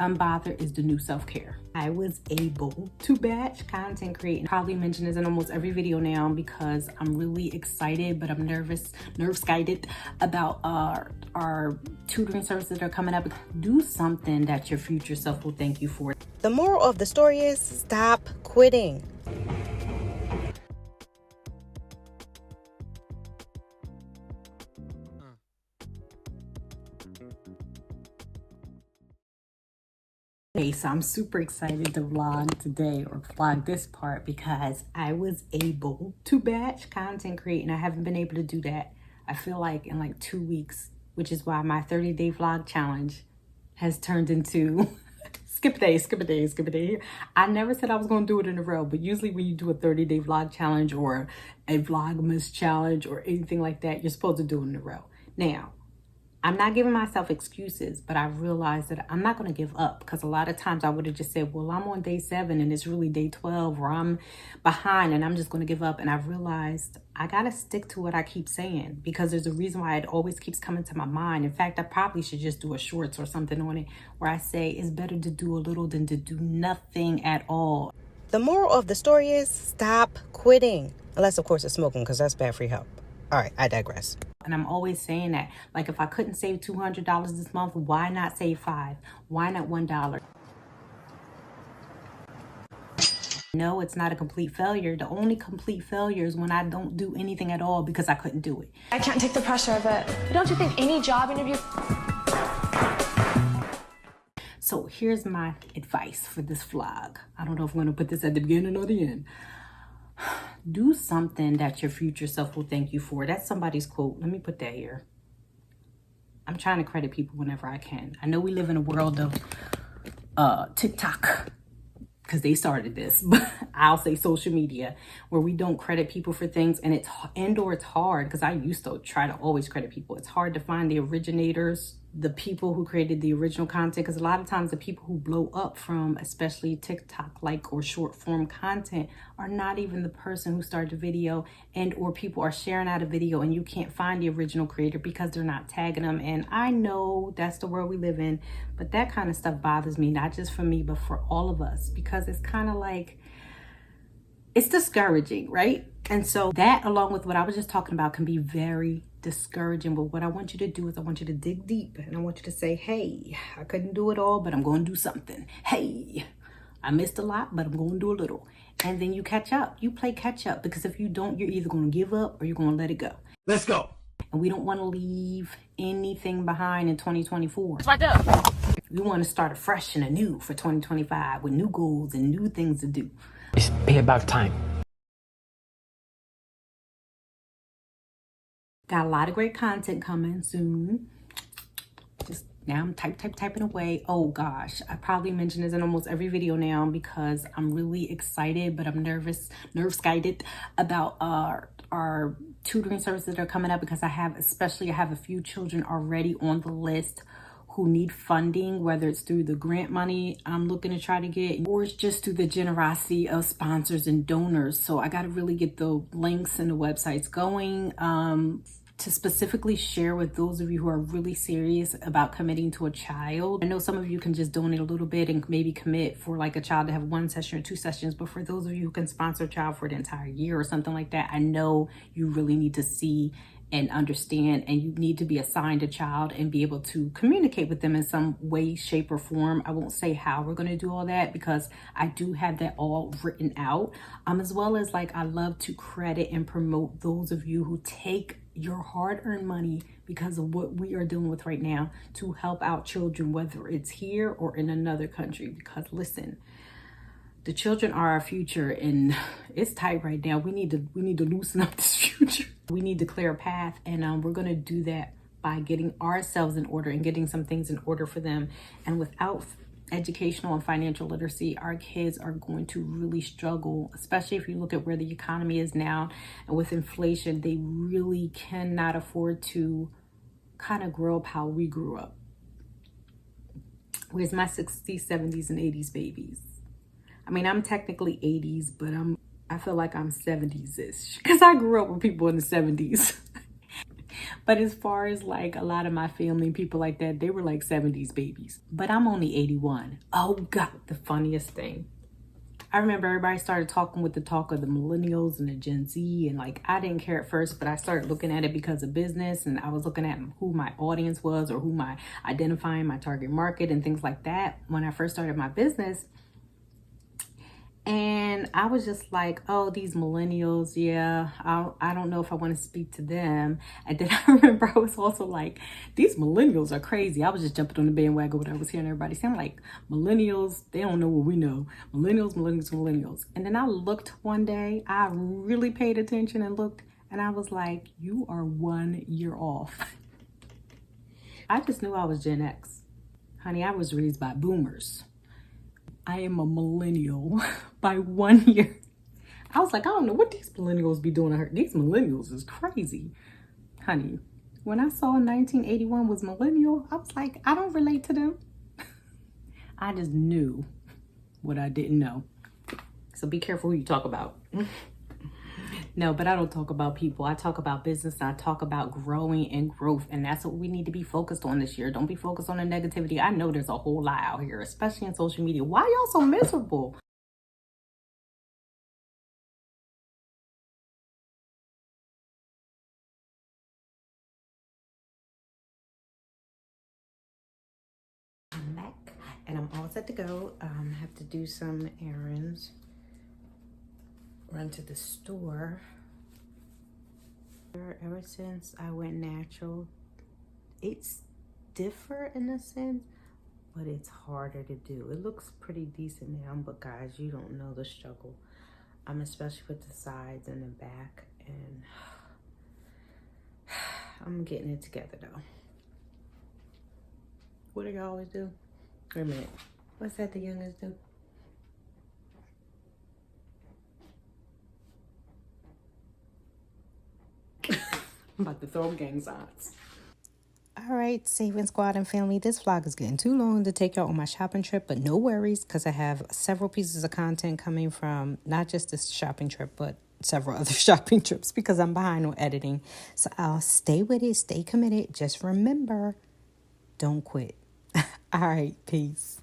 Unbothered is the new self-care. I was able to batch content create. Probably mention this in almost every video now because I'm really excited, but I'm nerve-guided about our tutoring services that are coming up. Do something that your future self will thank you for. The moral of the story is stop quitting. Okay, so I'm super excited to vlog today or vlog this part because I was able to batch content create and I haven't been able to do that. I feel like in like 2 weeks, which is why my 30-day vlog challenge has turned into skip a day. I never said I was going to do it in a row, but usually when you do a 30-day vlog challenge or a Vlogmas challenge or anything like that, you're supposed to do it in a row. Now, I'm not giving myself excuses, but I realized that I'm not going to give up because a lot of times I would have just said, well, I'm on day 7 and it's really day 12 or I'm behind and I'm just going to give up. And I realized I got to stick to what I keep saying because there's a reason why it always keeps coming to my mind. In fact, I probably should just do a shorts or something on it where I say it's better to do a little than to do nothing at all. The moral of the story is stop quitting. Unless, of course, it's smoking because that's bad for your health. All right, I digress. And I'm always saying that, like, if I couldn't save $200 this month, why not save $5? Why not $1? No, it's not a complete failure. The only complete failure is when I don't do anything at all because I couldn't do it. I can't take the pressure of it. But don't you think any job interview... So here's my advice for this vlog. I don't know if I'm going to put this at the beginning or the end. Do something that your future self will thank you for. That's somebody's quote. Let me put that here. I'm trying to credit people whenever I can. I know we live in a world of TikTok because they started this, but I'll say social media where we don't credit people for things and it's hard because I used to try to always credit people. It's hard to find the originators, the people who created the original content, because a lot of times the people who blow up from especially TikTok like or short form content are not even the person who started the video, and or people are sharing out a video and you can't find the original creator because they're not tagging them. And I know that's the world we live in, but that kind of stuff bothers me, not just for me but for all of us, because it's kind of like it's discouraging, right? And so that, along with what I was just talking about, can be very discouraging. But what I want you to do is I want you to dig deep and I want you to say, hey, I couldn't do it all, but I'm going to do something. Hey, I missed a lot, but I'm going to do a little. And then you catch up. You play catch up, because if you don't, you're either going to give up or you're going to let it go. Let's go. And we don't want to leave anything behind in 2024. Right there. We want to start afresh and anew for 2025 with new goals and new things to do. It's payback time. Got a lot of great content coming soon. Just now I'm typing away. Oh gosh, I probably mentioned this in almost every video now because I'm really excited, but I'm nerve-guided about our tutoring services that are coming up because I have a few children already on the list who need funding, whether it's through the grant money I'm looking to try to get, or it's just through the generosity of sponsors and donors. So I got to really get the links and the websites going to specifically share with those of you who are really serious about committing to a child. I know some of you can just donate a little bit and maybe commit for like a child to have 1 session or 2 sessions, but for those of you who can sponsor a child for the entire year or something like that, I know you really need to see and understand, and you need to be assigned a child and be able to communicate with them in some way, shape, or form. I won't say how we're going to do all that because I do have that all written out. As well as, like, I love to credit and promote those of you who take your hard-earned money because of what we are dealing with right now to help out children, whether it's here or in another country. Because listen, the children are our future and it's tight right now. We need to loosen up this future. We need to clear a path, and we're going to do that by getting ourselves in order and getting some things in order for them. And without educational and financial literacy, our kids are going to really struggle, especially if you look at where the economy is now. And with inflation, they really cannot afford to kind of grow up how we grew up. Where's my 60s, 70s, and 80s babies? I mean, I'm technically 80s, but I feel like I'm 70s-ish because I grew up with people in the 70s. But as far as like a lot of my family and people like that, they were like 70s babies. But I'm only 81. Oh God, the funniest thing. I remember everybody started talking with the talk of the millennials and the Gen Z, and like I didn't care at first, but I started looking at it because of business, and I was looking at who my audience was or who my identifying my target market and things like that when I first started my business. And I was just like, oh, these millennials, yeah, I don't know if I want to speak to them. And then I remember I was also like, these millennials are crazy. I was just jumping on the bandwagon when I was hearing everybody saying like, millennials, they don't know what we know. Millennials, millennials, millennials. And then I looked one day, I really paid attention and looked, and I was like, you are 1 year off. I just knew I was Gen X. Honey, I was raised by boomers. I am a millennial by 1 year. I was like, I don't know what these millennials be doing. These millennials is crazy. Honey, when I saw 1981 was millennial, I was like, I don't relate to them. I just knew what I didn't know. So be careful who you talk about. No, but I don't talk about people. I talk about business. I talk about growing and growth. And that's what we need to be focused on this year. Don't be focused on the negativity. I know there's a whole lot out here, especially in social media. Why y'all so miserable? I'm back and I'm all set to go. I have to do some errands. Run to the store. Ever since I went natural, it's different in a sense, but it's harder to do. It looks pretty decent now, but guys, you don't know the struggle. Especially with the sides and the back, and I'm getting it together though. What do y'all always do? Wait a minute. What's that the youngest do? I'm about to throw gang signs. All right, Saving Squad and family, this vlog is getting too long to take y'all on my shopping trip, but no worries, because I have several pieces of content coming from not just this shopping trip, but several other shopping trips, because I'm behind on editing. So I'll stay with it, stay committed. Just remember, don't quit. All right, peace.